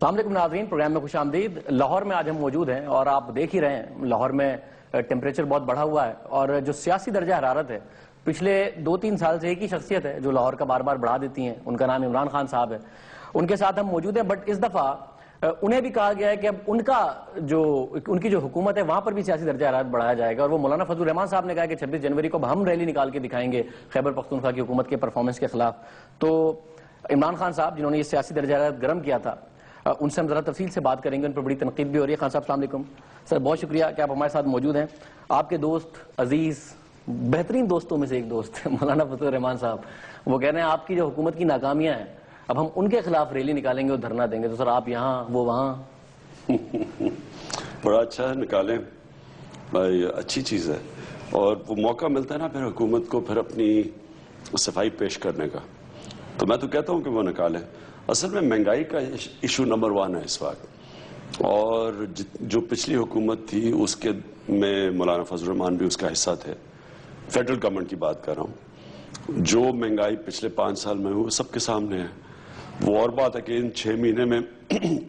السلام علیکم ناظرین، پروگرام میں خوش آمدید۔ لاہور میں آج ہم موجود ہیں اور آپ دیکھ ہی رہے ہیں لاہور میں ٹیمپریچر بہت بڑھا ہوا ہے، اور جو سیاسی درجہ حرارت ہے پچھلے 2-3 سال سے ایک ہی شخصیت ہے جو لاہور کا بار بار بڑھا دیتی ہیں، ان کا نام عمران خان صاحب ہے۔ ان کے ساتھ ہم موجود ہیں، بٹ اس دفعہ انہیں بھی کہا گیا ہے کہ اب ان کی جو حکومت ہے وہاں پر بھی سیاسی درجہ حرارت بڑھایا جائے گا، اور وہ مولانا فضل الرحمان صاحب نے کہا کہ 26 جنوری کو اب ہم ریلی نکال کے دکھائیں گے خیبر پختونخوا کی حکومت کے پرفارمنس کے خلاف۔ تو عمران خان صاحب جنہوں نے یہ سیاسی درجہ حرارت گرم کیا تھا، ان سے ہم ذرا تفصیل سے بات کریں گے، ان پر بڑی تنقید بھی ہو رہی ہے۔ خان صاحب السلام علیکم۔ سر بہت شکریہ کہ آپ ہمارے ساتھ موجود ہیں۔ آپ کے دوست، عزیز، بہترین دوستوں میں سے ایک دوست مولانا فضل الرحمان صاحب، وہ کہہ رہے ہیں آپ کی جو حکومت کی ناکامیاں ہیں اب ہم ان کے خلاف ریلی نکالیں گے اور دھرنا دیں گے۔ تو سر آپ یہاں وہ وہاں۔ بڑا اچھا ہے، نکالیں بھائی، اچھی چیز ہے، اور وہ موقع ملتا ہے نا پھر حکومت کو پھر اپنی صفائی پیش کرنے کا، تو میں تو کہتا ہوں کہ وہ نکالیں۔ اصل میں مہنگائی کا ایشو نمبر 1 ہے اس وقت، اور جو پچھلی حکومت تھی اس کے میں مولانا فضل الرحمان بھی اس کا حصہ تھے، فیڈرل گورنمنٹ کی بات کر رہا ہوں۔ جو مہنگائی پچھلے 5 سال میں ہوئی سب کے سامنے ہے۔ وہ اور بات ہے کہ ان 6 مہینے میں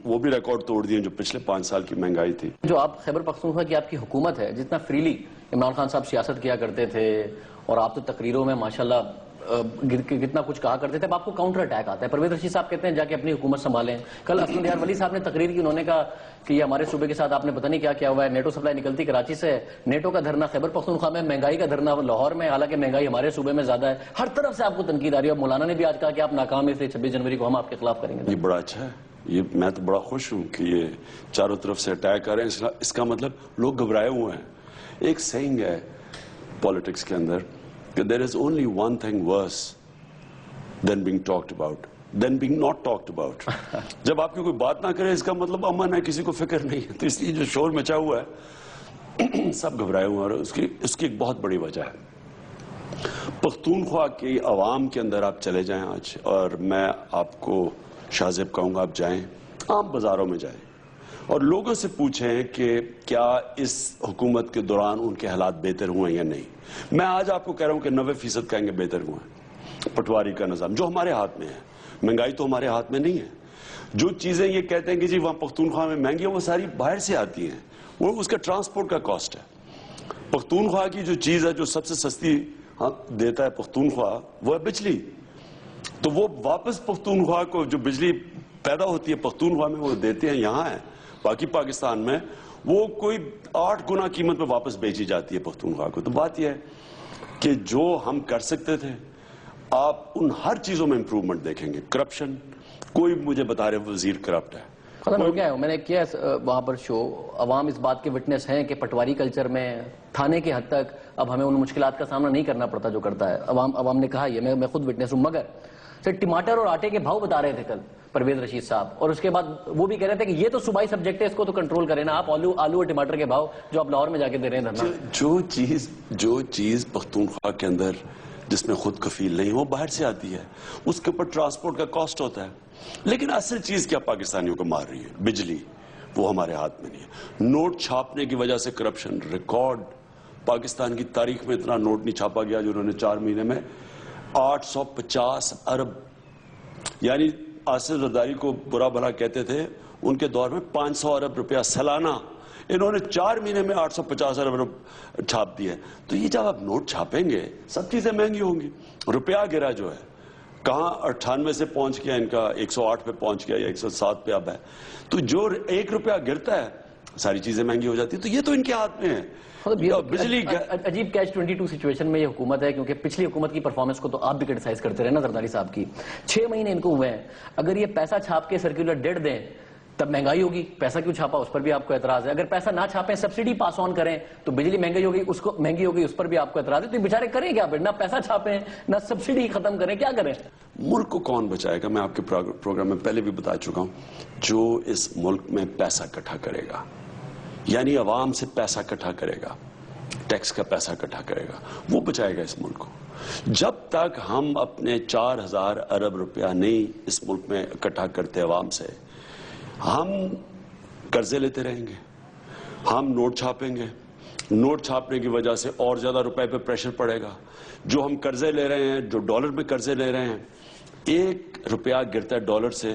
وہ بھی ریکارڈ توڑ دیے جو پچھلے 5 سال کی مہنگائی تھی۔ جو آپ خیبر پختونخوا کی آپ کی حکومت ہے، جتنا فریلی عمران خان صاحب سیاست کیا کرتے تھے اور آپ تو تقریروں میں ماشاءاللہ کتنا کچھ کہا کرتے تھے، اب آپ کو کاؤنٹر اٹیک آتا ہے۔ پرویز رشید صاحب کہتے ہیں جا کے اپنی حکومت سنبھالیں۔ کل اسلم دیار ولی صاحب نے تقریر کی، انہوں نے کہا کہ یہ ہمارے صوبے کے ساتھ آپ نے پتہ نہیں کیا کیا ہوا ہے، نیٹو سپلائی نکلتی کراچی سے، نیٹو کا دھرنا خیبر پختونخوا میں، مہنگائی کا دھرنا لاہور میں، حالانکہ مہنگائی ہمارے صوبے میں زیادہ ہے۔ ہر طرف سے آپ کو تنقید آ رہی ہے، اور مولانا نے بھی آج کہا کہ آپ ناکام ہیں، اس لیے 26 جنوری کو ہم آپ کے خلاف کریں گے۔ یہ بڑا اچھا ہے، یہ میں تو بڑا خوش ہوں کہ یہ چاروں طرف سے اٹیک کر رہے ہیں۔ اس کا مطلب لوگ گھبرائے ہوئے ہیں۔ ایک سینگ ہے پالیٹکس کے اندر کہ there is only one thing worse than being talked about, than being not talked about۔ جب آپ کی کوئی بات نہ کرے اس کا مطلب امن ہے، کسی کو فکر نہیں ہے۔ تو اس لیے جو شور مچا ہوا ہے سب گھبرائے ہوئے ہیں، اور اس کی ایک بہت بڑی وجہ ہے پختونخوا کی عوام کے اندر۔ آپ چلے جائیں آج، اور میں آپ کو شاہ زیب کہوں گا آپ جائیں، عام بازاروں میں جائیں اور لوگوں سے پوچھیں کہ کیا اس حکومت کے دوران ان کے حالات بہتر ہوئے یا نہیں۔ میں آج آپ کو کہہ رہا ہوں کہ 90% کہیں گے بہتر ہوئے ہیں۔ پٹواری کا نظام جو ہمارے ہاتھ میں ہے، مہنگائی تو ہمارے ہاتھ میں نہیں ہے۔ جو چیزیں یہ کہتے ہیں کہ جی وہاں پختونخوا میں مہنگی ہے، وہ ساری باہر سے آتی ہیں، وہ اس کا ٹرانسپورٹ کا کاسٹ ہے۔ پختونخوا کی جو چیز ہے جو سب سے سستی دیتا ہے پختونخوا، وہ ہے بجلی۔ تو وہ واپس پختونخوا کو جو بجلی پیدا ہوتی ہے پختونخوا میں وہ دیتے ہیں یہاں ہے، باقی پاکستان میں وہ کوئی 8 گنا قیمت پہ واپس بیچی جاتی ہے پختونخوا کو۔ تو بات یہ ہے کہ جو ہم کر سکتے تھے، آپ ان ہر چیزوں میں امپروومنٹ دیکھیں گے۔ کرپشن، کوئی مجھے بتا رہے وزیر کرپٹ ہے، ختم ہو گیا ہے۔ میں نے کیا وہاں پر شو، عوام اس بات کے وٹنس ہیں کہ پٹواری کلچر میں تھانے کی حد تک اب ہمیں ان مشکلات کا سامنا نہیں کرنا پڑتا جو کرتا ہے عوام نے کہا یہ میں خود وٹنس ہوں۔ مگر سر ٹماٹر اور آٹے کے بھاؤ بتا رہے تھے کل پرویز رشید صاحب، اور اس کے بعد وہ بھی کہہ رہے تھے کہ یہ تو صوبائی سبجیکٹ ہے، اس کو تو کنٹرول کریں نا آپ۔ آلو اور ٹماٹر کے بھاؤ جو آپ لاہور میں جا کے دے رہے ہیں دھرنا۔ جو چیز پختونخوا کے اندر جس میں خود کفیل نہیں، وہ باہر سے آتی ہے، اس کے اوپر ٹرانسپورٹ کا کاسٹ ہوتا ہے۔ لیکن اصل چیز کیا پاکستانیوں کو مار رہی ہے؟ بجلی، وہ ہمارے ہاتھ میں نہیں ہے۔ نوٹ چھاپنے کی وجہ سے کرپشن ریکارڈ، پاکستان کی تاریخ میں اتنا نوٹ نہیں چھاپا گیا جو انہوں نے 4 مہینے میں 850 ارب، یعنی آصف زرداری کو برا بھلا کہتے تھے، ان کے دور میں 500 ارب روپیہ سالانہ، انہوں نے 4 مہینے میں 850 ارب چھاپ دیا۔ تو یہ جب آپ نوٹ چھاپیں گے سب چیزیں مہنگی ہوں گی۔ روپیہ گرا جو ہے کہاں 98 سے پہنچ گیا، ان کا 108 پہ پہنچ گیا یا 107 پہ اب ہے۔ تو جو 1 روپیہ گرتا ہے ساری چیزیں مہنگی ہو جاتی ہیں۔ تو یہ تو ان کے ہاتھ میں ہے۔ بجلی عجیب کیچ 22 سچویشن میں یہ حکومت ہے، کیونکہ پچھلی حکومت کی پرفارمنس کو تو آپ بھی کرٹیسائز کرتے رہے نا زرداری صاحب کی۔ 6 مہینے ان کو ہوئے ہیں، اگر یہ پیسہ چھاپ کے سرکولر ڈیٹ دیں تب مہنگائی ہوگی۔ پیسہ کیوں چھاپا اس پر بھی آپ کو اعتراض ہے۔ اگر پیسہ نہ چھاپیں، سبسڈی پاس آن کریں تو بجلی مہنگی ہوگی، اس پر بھی آپ کو اعتراض ہے۔ تو یہ بیچارے کریں کیا؟ نہ پیسہ چھاپیں نہ سبسڈی ختم کریں، کیا کریں؟ ملک کو کون بچائے گا؟ میں آپ کے پروگرام میں پہلے بھی بتا چکا ہوں، جو اس ملک میں پیسہ اکٹھا کرے گا، یعنی عوام سے پیسہ اکٹھا کرے گا، ٹیکس کا پیسہ اکٹھا کرے گا، وہ بچائے گا اس ملک کو۔ جب تک ہم اپنے 4000 ارب روپیہ نہیں اس ملک میں اکٹھا کرتے عوام سے، ہم قرضے لیتے رہیں گے، ہم نوٹ چھاپیں گے، نوٹ چھاپنے کی وجہ سے اور زیادہ روپے پہ پریشر پڑے گا۔ جو ہم قرضے لے رہے ہیں، جو ڈالر میں قرضے لے رہے ہیں، 1 روپیہ گرتا ہے ڈالر سے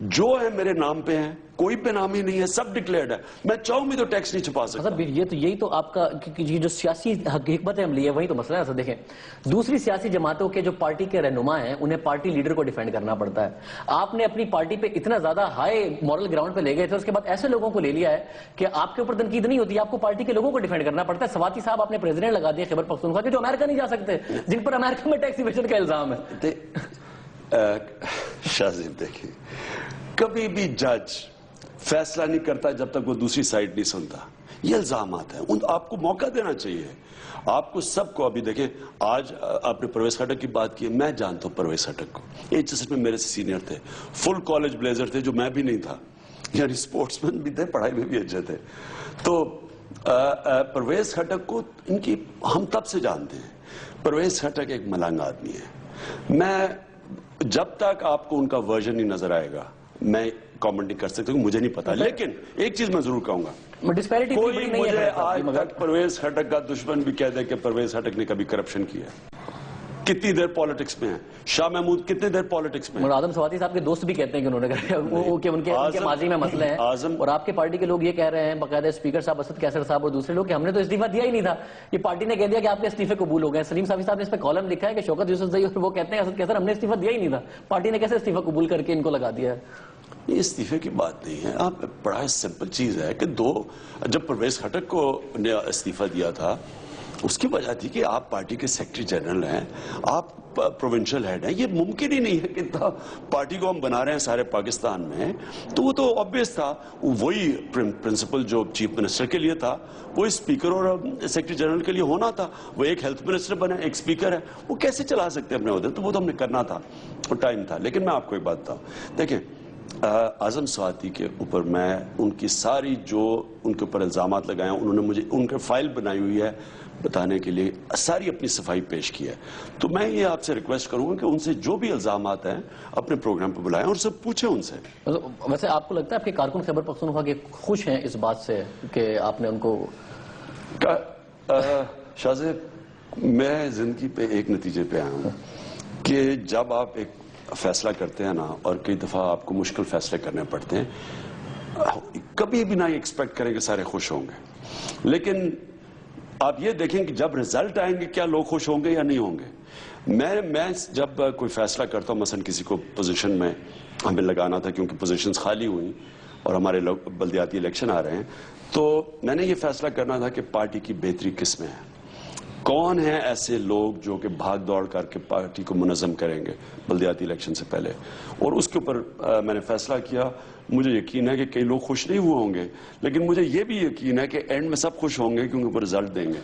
جو ہے میرے نام پہ ہیں, کوئی پہ نام ہی نہیں ہے, سب ڈکلیئرڈ ہے. میں چاہوں بھی تو ٹیکس نہیں چھپا سکتا. یہ تو یہی تو آپ کا جو سیاسی حکمت عملی ہے وہی تو مسئلہ ہے. ایسا دیکھیں, دوسری سیاسی جماعتوں کے جو پارٹی کے رہنما ہیں انہیں پارٹی لیڈر کو ڈیفینڈ کرنا پڑتا ہے. آپ نے اپنی پارٹی پہ اتنا زیادہ ہائی مورل گراؤنڈ پہ لے گئے تھے, اس کے بعد ایسے لوگوں کو لے لیا ہے کہ آپ کے اوپر تنقید نہیں ہوتی, آپ کو پارٹی کے لوگوں کو ڈیفینڈ کرنا پڑتا ہے. سواتی صاحب آپ نے پریزیڈنٹ لگا دیا خیبر پختونخوا کے, جو امریکہ نہیں جا سکتے, جن پر امریکہ میں ٹیکس ایویژن کا الزام ہے. شاہ زیب دیکھیں, کبھی بھی جج فیصلہ نہیں کرتا جب تک وہ دوسری سائیڈ نہیں سنتا. یہ الزامات ہیں, آپ کو موقع دینا چاہیے. آپ کو سب کو, ابھی دیکھیں آج آپ نے پرویز خٹک کی بات کی ہے, میں جانتا ہوں پرویز خٹک کو, HSS میں میرے سے سینئر تھے, فل کالج بلیزر تھے جو میں بھی نہیں تھا, یعنی سپورٹس مین بھی تھے, پڑھائی میں بھی اچھے تھے. تو پرویز خٹک کو ان کی ہم تب سے جانتے ہیں. پرویز خٹک ایک ملنگ آدمی ہے. میں جب تک آپ کو ان کا ورژن نہیں نظر آئے گا میں کامنٹ نہیں کر سکتا, مجھے نہیں پتا. لیکن ایک چیز میں ضرور کہوں گا, کوئی مجھے آج تک پرویز خٹک کا دشمن بھی کہہ دے کہ پرویز خٹک نے کبھی کرپشن کیا. کتنی دیر پالیٹکس میں ہے, شاہ محمود کتنی دیر پالیٹکس میں ہے. آدم سواتی صاحب کے دوست بھی کہتے ہیں کہ انہوں نے کہ ان کے ماضی میں مسئلے ہیں, اور آپ کے پارٹی کے لوگ یہ کہہ رہے ہیں باقاعدہ, اسپیکر صاحب اسد کیسر صاحب اور دوسرے لوگ, کہ ہم نے تو استعفیٰ دیا ہی نہیں تھا, یہ پارٹی نے کہہ دیا کہ آپ کے استعفے قبول ہو گئے. سلیم صافی صاحب نے اس پہ کالم لکھا ہے کہ شوکت یوسف زئی وہ کہتے ہیں اسد کیسر ہم نے استعفیٰ دیا ہی نہیں تھا, پارٹی نے کیسے استعفیٰ قبول کر کے ان کو لگا دیا ہے. یہ استعفے کی بات نہیں ہے, آپ بڑا سمپل چیز ہے کہ جب پرویز خٹک کو نے استعفیٰ دیا تھا اس کی وجہ تھی کہ آپ پارٹی کے سیکرٹری جنرل ہیں, آپ پروونشل ہیڈ ہیں. یہ ممکن ہی نہیں ہے کہ پارٹی کو ہم بنا رہے ہیں سارے پاکستان میں, تو وہ تو آبویس تھا. وہی پرنسپل جو چیف منسٹر کے لیے تھا وہی اسپیکر اور سیکرٹری جنرل کے لیے ہونا تھا. وہ ایک ہیلتھ منسٹر بنے, ایک اسپیکر ہے, وہ کیسے چلا سکتے ہیں اپنے عہدے, تو وہ تو ہم نے کرنا تھا, وہ ٹائم تھا. لیکن میں آپ کو ایک بات بتاؤں, دیکھیں اعظم سواتی کے اوپر میں ان کی ساری جو ان کے اوپر الزامات لگائے ہیں, انہوں نے مجھے ان کے فائل بنائی ہوئی ہے بتانے کے لیے, ساری اپنی صفائی پیش کی ہے. تو میں یہ آپ سے ریکویسٹ کروں گا کہ ان سے جو بھی الزامات ہیں اپنے پروگرام پہ بلائیں اور سب پوچھیں ان سے. ویسے آپ کو لگتا ہے آپ کے کارکن خیبر پختونخوا کے خوش ہیں اس بات سے کہ آپ نے ان کو. شاہ زیب, میں زندگی پہ ایک نتیجے پہ آیا ہوں کہ جب آپ ایک فیصلہ کرتے ہیں نا, اور کئی دفعہ آپ کو مشکل فیصلے کرنے پڑتے ہیں, کبھی بھی نہ ایکسپیکٹ کریں کہ سارے خوش ہوں گے. لیکن آپ یہ دیکھیں کہ جب رزلٹ آئیں گے کیا لوگ خوش ہوں گے یا نہیں ہوں گے. میں جب کوئی فیصلہ کرتا ہوں, مثلا کسی کو پوزیشن میں ہمیں لگانا تھا کیونکہ پوزیشنز خالی ہوئیں اور ہمارے لوگ بلدیاتی الیکشن آ رہے ہیں, تو میں نے یہ فیصلہ کرنا تھا کہ پارٹی کی بہتری کس میں ہے, کون ہیں ایسے لوگ جو کہ بھاگ دوڑ کر کے پارٹی کو منظم کریں گے بلدیاتی الیکشن سے پہلے. اور اس کے اوپر میں نے فیصلہ کیا. مجھے یقین ہے کہ کئی لوگ خوش نہیں ہوئے ہوں گے, لیکن مجھے یہ بھی یقین ہے کہ اینڈ میں سب خوش ہوں گے کیونکہ وہ رزلٹ دیں گے.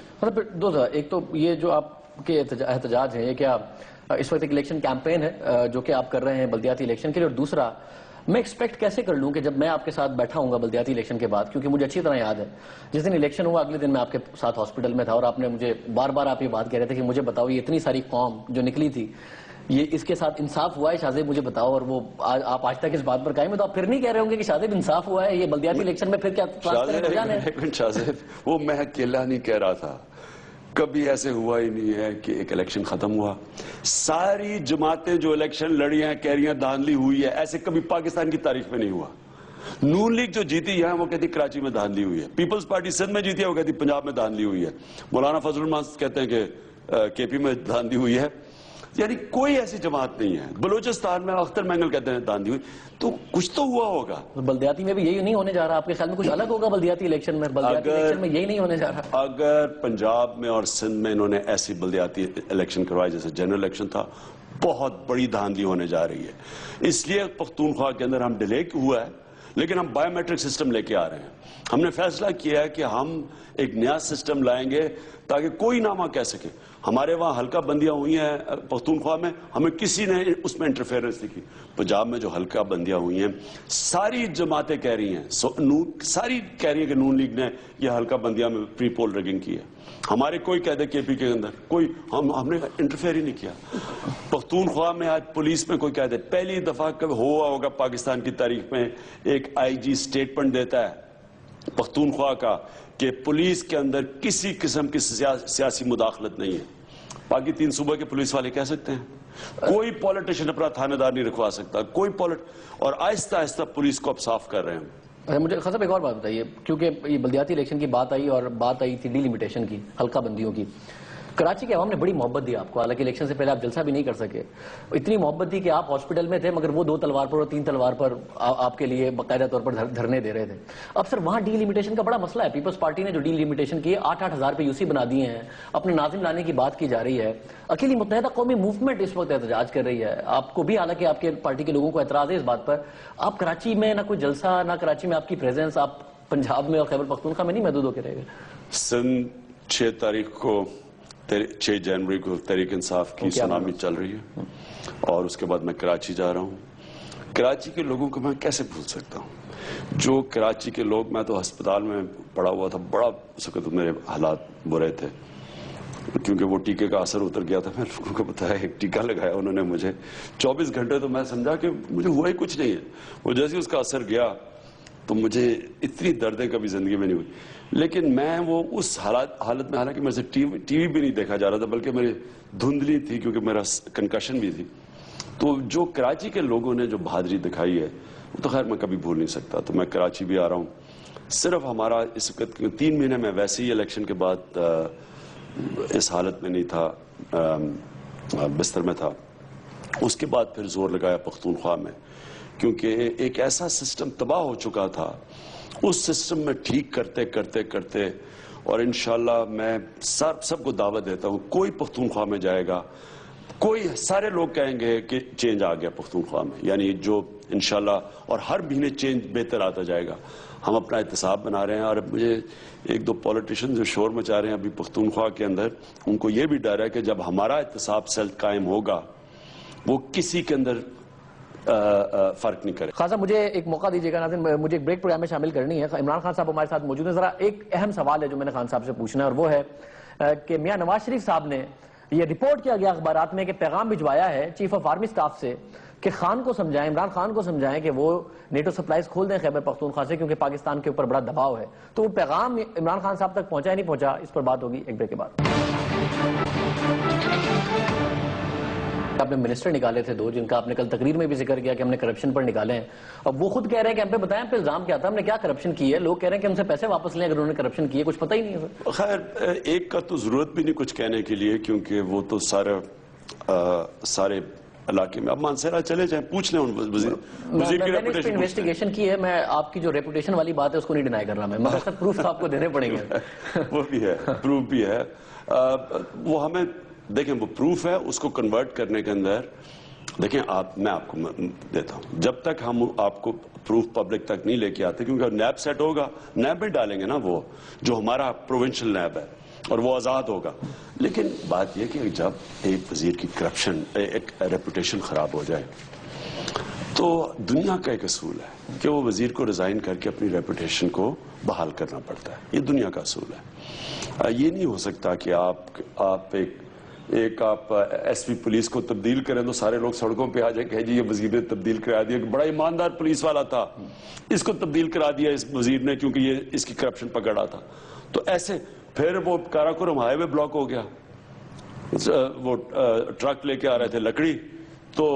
ایک تو یہ جو آپ کے احتجاج ہیں, یہ کیا اس وقت ایک الیکشن کیمپین ہے جو کہ آپ کر رہے ہیں بلدیاتی الیکشن کے لیے, اور دوسرا میں ایکسپیکٹ کیسے کر لوں کہ جب میں آپ کے ساتھ بیٹھا ہوں گا بلدیاتی الیکشن کے بعد, کیونکہ مجھے اچھی طرح یاد ہے جس دن الیکشن ہوا اگلے دن میں آپ کے ساتھ ہاسپٹل میں تھا, اور آپ نے مجھے بار بار آپ یہ بات کہہ رہے تھے کہ مجھے بتاؤ یہ اتنی ساری قوم جو نکلی تھی یہ اس کے ساتھ انصاف ہوا ہے شاہ زیب, مجھے بتاؤ. اور وہ آپ آج تک اس بات پر قائم ہیں, تو آپ پھر نہیں کہہ رہے ہوں گے کہ شاہ زیب انصاف ہوا ہے, یہ بلدیاتی الیکشن میں پھر کیا شاہ زیب وہ میں اکیلا نہیں کہہ رہا تھا, کبھی ایسے ہوا ہی نہیں ہے کہ ایک الیکشن ختم ہوا. ساری جماعتیں جو الیکشن لڑی ہیں کہہ رہی ہیں دھاندلی ہوئی ہے, ایسے کبھی پاکستان کی تاریخ میں نہیں ہوا. نون لیگ جو جیتی ہے وہ کہتی کراچی میں دھاندلی ہوئی ہے, پیپلز پارٹی سندھ میں جیتی ہے وہ کہتی پنجاب میں دھاندلی ہوئی ہے, مولانا فضل الرحمان کہتے ہیں کہ KP میں دھاندلی ہوئی ہے. یعنی کوئی ایسی جماعت نہیں ہے. بلوچستان میں اختر مینگل کہتے ہیں دھاندلی ہوئی, تو کچھ تو ہوا ہوگا. بلدیاتی میں بھی یہی نہیں ہونے جا رہا, آپ کے خیال میں کچھ الگ ہوگا بلدیاتی الیکشن میں؟ بلدیاتی الیکشن میں یہی نہیں ہونے جا رہا. اگر پنجاب میں اور سندھ میں انہوں نے ایسی بلدیاتی الیکشن کروائی جیسے جنرل الیکشن تھا, بہت بڑی دھاندلی ہونے جا رہی ہے. اس لیے پختونخوا کے اندر ہم ڈیلے ہوا ہے, لیکن ہم بایو میٹرک سسٹم لے کے آ رہے ہیں. ہم نے فیصلہ کیا ہے کہ ہم ایک نیا سسٹم لائیں گے تاکہ کوئی نہ وہاں کہہ سکے ہمارے وہاں حلقہ بندیاں ہوئی ہیں پختونخوا میں, ہمیں کسی نے اس میں انٹرفیئرنس نہیں کی. پنجاب میں جو حلقہ بندیاں ہوئی ہیں ساری جماعتیں کہہ رہی ہیں, ساری کہہ رہی ہیں کہ نون لیگ نے یہ حلقہ بندیاں میں پری پول ریگنگ کی ہے. ہمارے کوئی کہہ دے KP کے اندر کوئی, ہم نے انٹرفیئر ہی نہیں کیا. پختونخوا میں آج پولیس میں کوئی کہہ دے, پہلی دفعہ کب ہوا ہوگا پاکستان کی تاریخ میں ایک IG اسٹیٹمنٹ دیتا ہے پختونخوا کا کہ پولیس کے اندر کسی قسم کی سیاسی مداخلت نہیں ہے. باقی 3 صوبہ کے پولیس والے کہہ سکتے ہیں کوئی پولیٹیشین اپنا تھانے دار نہیں رکھوا سکتا, کوئی اور آہستہ آہستہ پولیس کو اب صاف کر رہے ہیں. مجھے خاصا ایک اور بات بتائیے, کیونکہ یہ بلدیاتی الیکشن کی بات آئی اور بات آئی تھی ڈی لمیٹیشن کی, حلقہ بندیوں کی. کراچی کے عوام نے بڑی محبت دی آپ کو, حالانکہ الیکشن سے پہلے آپ جلسہ بھی نہیں کر سکے. اتنی محبت دی کہ آپ ہاسپٹل میں تھے مگر وہ 2 تلوار پر اور 3 تلوار پر آپ کے لیے باقاعدہ طور پر دھرنے دے رہے تھے. اب سر وہاں ڈی لمیٹیشن کا بڑا مسئلہ ہے. پیپلز پارٹی نے جو ڈی لمیٹیشن کی ہے 8-8 ہزار پہ یو سی بنا دیے ہیں, اپنے ناظم لانے کی بات کی جا رہی ہے. اکیلی متحدہ قومی موومنٹ اس وقت احتجاج کر رہی ہے. آپ کو بھی حالانکہ آپ کے پارٹی کے لوگوں کو اعتراض ہے اس بات پر, آپ کراچی میں نہ کوئی جلسہ, نہ کراچی میں آپ کی پریزنس, آپ پنجاب میں اور خیبر پختونخوا میں نہیں محدود ہو کے رہے گا. سن 6 تاریخ کو 6 جنوری کو تحریک انصاف کی سونامی چل رہی ہے اور اس کے بعد میں کراچی جا رہا ہوں. کراچی کے لوگوں کو میں کیسے بھول سکتا ہوں؟ جو کراچی کے لوگ, میں تو ہسپتال میں پڑا ہوا تھا, بڑا اس وقت میرے حالات برے تھے کیونکہ وہ ٹیکے کا اثر اتر گیا تھا. میں لوگوں کو بتایا ایک ٹیکہ لگایا انہوں نے مجھے, 24 گھنٹے تو میں سمجھا کہ مجھے ہوا ہی کچھ نہیں ہے. وہ جیسے اس کا اثر گیا تو مجھے اتنی دردیں کبھی زندگی میں نہیں ہوئی. لیکن میں وہ اس حالت میں, حالانکہ میرے سے ٹی وی بھی نہیں دیکھا جا رہا تھا بلکہ میری دھندلی تھی کیونکہ میرا کنکشن بھی تھی. تو جو کراچی کے لوگوں نے جو بہادری دکھائی ہے وہ تو خیر میں کبھی بھول نہیں سکتا. تو میں کراچی بھی آ رہا ہوں. صرف ہمارا اس وقت 3 مہینے میں ویسے ہی الیکشن کے بعد اس حالت میں نہیں تھا, بستر میں تھا. اس کے بعد پھر زور لگایا پختونخوا میں کیونکہ ایک ایسا سسٹم تباہ ہو چکا تھا. اس سسٹم میں ٹھیک کرتے کرتے کرتے, اور انشاءاللہ میں سب کو دعوت دیتا ہوں, کوئی پختونخوا میں جائے گا, سارے لوگ کہیں گے کہ چینج آ گیا پختونخوا میں, یعنی جو انشاءاللہ, اور ہر مہینے چینج بہتر آتا جائے گا. ہم اپنا احتساب بنا رہے ہیں. اور مجھے 1-2 پولیٹیشین جو شور مچا رہے ہیں ابھی پختونخوا کے اندر, ان کو یہ بھی ڈر ہے کہ جب ہمارا احتساب سیل قائم ہوگا وہ کسی کے اندر فرق نہیں کرے. خان صاحب مجھے ایک موقع دیجیے گا ناظرین, مجھے ایک بریک پروگرام میں شامل کرنی ہے. عمران خان صاحب ہمارے ساتھ موجود ہیں. ذرا ایک اہم سوال ہے جو میں نے خان صاحب سے پوچھنا ہے, اور وہ ہے کہ میاں نواز شریف صاحب نے یہ رپورٹ کیا گیا اخبارات میں کہ پیغام بھجوایا ہے چیف آف آرمی سٹاف سے کہ خان کو سمجھائیں, عمران خان کو سمجھائیں کہ وہ نیٹو سپلائز کھول دیں خیبر پختونخوا سے کیونکہ پاکستان کے اوپر بڑا دباؤ ہے. تو وہ پیغام عمران خان صاحب تک پہنچا یا نہیں پہنچا, اس پر بات ہوگی ایک بریک کے بعد. آپ نے منسٹر نکالے تھے 2 جن کا آپ نے کل تقریر میں بھی ذکر کیا کہ ہم نے کرپشن پر نکالے ہیں. اب وہ خود کہہ رہے ہیں کہ ہم پہ بتائیں ہم پہ الزام کیا تھا, ہم نے کیا کرپشن کی ہے. لوگ کہہ رہے ہیں کہ ہم سے پیسے واپس لیں اگر انہوں نے کرپشن کی ہے, کچھ پتہ ہی نہیں ہے. خیر ایک کا تو ضرورت بھی نہیں کچھ کہنے کے لیے کیونکہ وہ تو سارے علاقے میں. اب مانسیرا چلے جائیں, پوچھ لیں وزیر کی ریپوٹیشن. انویسٹیگیشن کی ہے, میں آپ کی جو ریپوٹیشن والی بات ہے اس کو نہیں ڈینائی کر رہا, میں مگر سر پروف آپ کو دینے پڑیں گے. وہ بھی ہے, پروف بھی ہے. وہ ہمیں دیکھیں, وہ پروف ہے, اس کو کنورٹ کرنے کے اندر دیکھیں میں آپ کو دیتا ہوں. جب تک ہم آپ کو پروف پبلک تک نہیں لے کے آتے, کیونکہ نیب سیٹ ہوگا, نیب میں ڈالیں گے نا وہ جو ہمارا پروونشل نیب ہے, اور وہ آزاد ہوگا. لیکن بات یہ کہ جب ایک وزیر کی کرپشن, ایک ریپوٹیشن خراب ہو جائے تو دنیا کا ایک اصول ہے کہ وہ وزیر کو ریزائن کر کے اپنی ریپوٹیشن کو بحال کرنا پڑتا ہے. یہ دنیا کا اصول ہے. یہ نہیں ہو سکتا کہ آپ آپ ایس پی پولیس کو تبدیل کریں تو سارے لوگ سڑکوں پہ آ جائیں کہ جی یہ وزیر نے تبدیل کرا دیا, کہ بڑا ایماندار پولیس والا تھا, اس کو تبدیل کرا دیا اس وزیر نے کیونکہ یہ اس کی کرپشن پکڑا تھا. تو ایسے پھر وہ کاراکورم ہائی وے بلاک ہو گیا, وہ ٹرک لے کے آ رہے تھے لکڑی, تو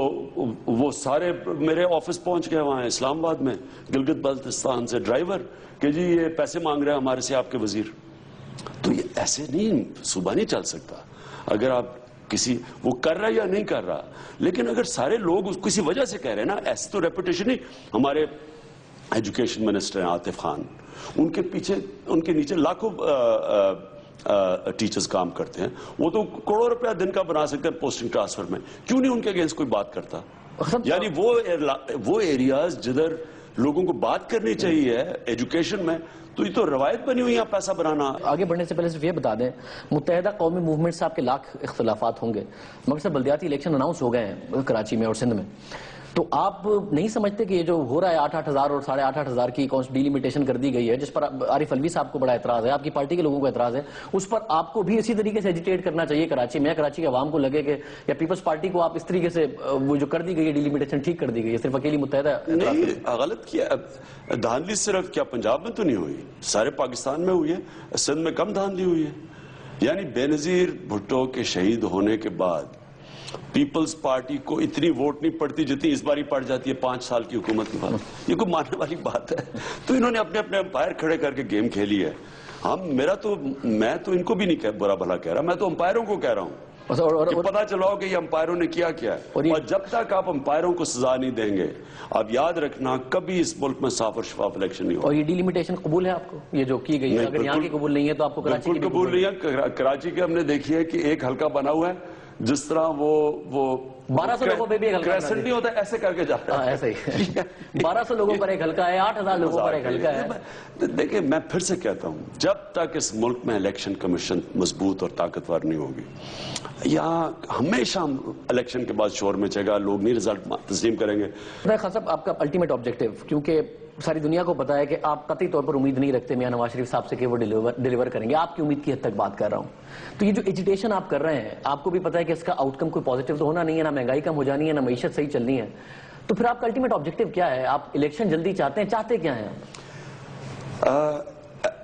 وہ سارے میرے آفس پہنچ گئے وہاں اسلام آباد میں گلگت بلتستان سے ڈرائیور کہ جی یہ پیسے مانگ رہے ہیں ہمارے سے آپ کے وزیر. تو یہ ایسے نہیں صوبہ نہیں چل سکتا. اگر آپ وہ کر رہا یا نہیں کر رہا, لیکن اگر سارے لوگ کسی وجہ سے کہہ رہے ہیں نا, ایسے تو ریپوٹیشن نہیں. ہمارے ایجوکیشن منسٹر ہیں عاطف خان, ان کے نیچے لاکھوں ٹیچرز کام کرتے ہیں, وہ تو کروڑوں روپیہ دن کا بنا سکتے ہیں پوسٹنگ ٹرانسفر میں. کیوں نہیں ان کے اگینسٹ کوئی بات کرتا؟ یعنی وہ ایریاز جدھر لوگوں کو بات کرنی چاہیے ایجوکیشن میں, تو یہ تو روایت بنی ہوئی ہے پیسہ بنانا. آگے بڑھنے سے پہلے صرف یہ بتا دیں, متحدہ قومی موومنٹ سے آپ کے لاکھ اختلافات ہوں گے, مگر سر بلدیاتی الیکشن اناؤنس ہو گئے ہیں کراچی میں اور سندھ میں, تو آپ نہیں سمجھتے کہ یہ جو ہو رہا ہے 8-8 ہزار اور 8.5 ہزار کی ڈی لمیٹیشن کر دی گئی ہے, جس پر عارف الوی صاحب کو بڑا اعتراض ہے, آپ کی پارٹی کے لوگوں کو اعتراض ہے, اس پر آپ کو بھی اسی طریقے سے ایجیٹیٹ کرنا چاہیے کراچی میں, کراچی کے عوام کو لگے کہ یا پیپلز پارٹی کو آپ اس طریقے سے وہ جو کر دی گئی ہے ڈی لمیٹیشن ٹھیک کر دی گئی ہے, صرف اکیلی متحدہ نہیں غلط کیا. دھاندلی صرف کیا پنجاب میں تو نہیں ہوئی, سارے پاکستان میں ہوئی ہے, سندھ میں کم دھاندلی ہوئی ہے. یعنی بے نظیر بھٹو کے شہید ہونے کے بعد پیپلز پارٹی کو اتنی ووٹ نہیں پڑتی جتنی اس باری پڑ جاتی ہے 5 سال کی حکومت کے بعد. یہ کوئی ماننے والی بات ہے؟ تو انہوں نے اپنے اپنے امپائر کھڑے کر کے گیم کھیلی ہے. میں تو ان کو بھی نہیں برا بھلا کہہ رہا, میں تو امپائروں کو کہہ رہا ہوں کہ پتا چلاؤ کہ یہ امپائروں نے کیا کیا ہے. اور جب تک آپ امپائروں کو سزا نہیں دیں گے, آپ یاد رکھنا کبھی اس ملک میں صاف اور شفاف الیکشن نہیں ہوگا. اور یہ ڈیلیمیٹیشن قبول ہے آپ کو, یہ جو کی گئی ہے؟ اگر یہاں کی قبول نہیں ہے تو آپ کو کراچی کی قبول نہیں ہے. کراچی کے ہم نے دیکھی ہے کہ ایک حلقہ بنا ہوا ہے, جس طرح وہ 1200 لوگوں پہ بھی ایک حلقہ کریسنٹ نہیں ہوتا, ایسے کر کے جا رہا ہے. ایسے ہی 1200 لوگوں پر ایک حلقہ ہے, 8000 لوگوں پر ایک حلقہ ہے. دیکھیں, میں پھر سے کہتا ہوں, جب تک اس ملک میں الیکشن کمیشن مضبوط اور طاقتور نہیں ہوگی, یہاں ہمیشہ الیکشن کے بعد شور مچے گا, لوگ نہیں رزلٹ تسلیم کریں گے. خان صاحب, آپ کا الٹیمیٹ آبجیکٹو, کیونکہ ساری دنیا کو پتا ہے کہ آپ قطعی طور پر امید نہیں رکھتے میاں نواز شریف صاحب سے کہ وہ ڈیلیور کریں گے, آپ کی امید کی حد تک بات کر رہا ہوں. تو یہ جو ایجیٹیشن آپ کر رہے ہیں, آپ کو بھی پتا ہے کہ اس کا آؤٹ کم کوئی پازیٹیو تو ہونا نہیں ہے, نہ مہنگائی کم ہو جانی ہے, نہ معیشت صحیح چلنی ہے. تو پھر آپ کا الٹیمیٹ آبجیکٹو کیا ہے؟ آپ الیکشن جلدی چاہتے ہیں, چاہتے کیا ہیں؟